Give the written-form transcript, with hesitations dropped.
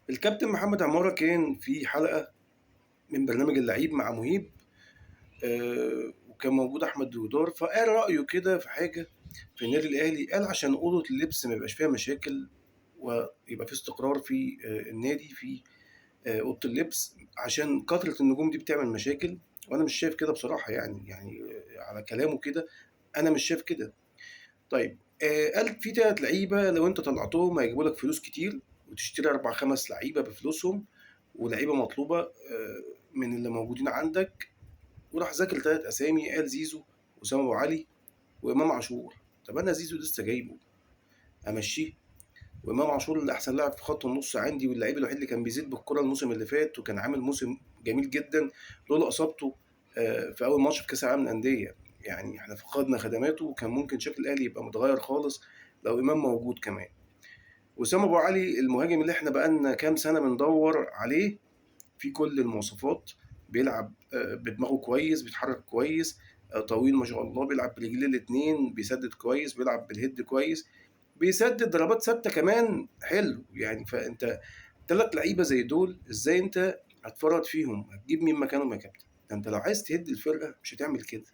الكابتن محمد عمارة كان في حلقة من برنامج اللعيب مع مهيب، وكان موجود أحمد دويدار، فقال رأيه كده في حاجة في النادي الأهلي. قال عشان أوضة اللبس ما يبقاش فيها مشاكل ويبقى في استقرار في النادي في أوضة اللبس، عشان كثرة النجوم دي بتعمل مشاكل. وأنا مش شايف كده بصراحة، يعني على كلامه كده أنا مش شايف كده. طيب، قال في 3 لعيبة لو أنت طلعتهم هيجيبوا لك فلوس كتير، وتشتري 4، 5 لعيبة بفلوسهم، ولعيبة مطلوبة من اللي موجودين عندك. وراح ذاكر 3 أسامي، قال زيزو، وأسامة أبو علي، وإمام عاشور. طب أنا زيزو لسه جايبه، أمشيه؟ وإمام عاشور اللي أحسن لاعب في خط النص عندي، واللعيب الوحيد اللي كان بيزيد بالكرة الموسم اللي فات، وكان عامل موسم جميل جدا لولا إصابته في أول ماتش في كأس العالم للأندية. يعني احنا فقدنا خدماته، وكان ممكن شكل الأهلي يبقى متغير خالص لو إمام موجود كمان. وسام أبو علي المهاجم اللي احنا بقالنا كام سنة بندور عليه في كل المواصفات، بيلعب بدماغه كويس، بيتحرك كويس، طويل ما شاء الله، بيلعب برجليه الاتنين، بيسدد كويس، بيلعب بالهيد كويس، بيسدد ضربات ثابته كمان حلو. يعني فانت 3 لعيبه زي دول ازاي انت هتفرط فيهم؟ هتجيب مين مكانهم يا كابتن؟ ده انت لو عايز تهد الفرقه مش هتعمل كده.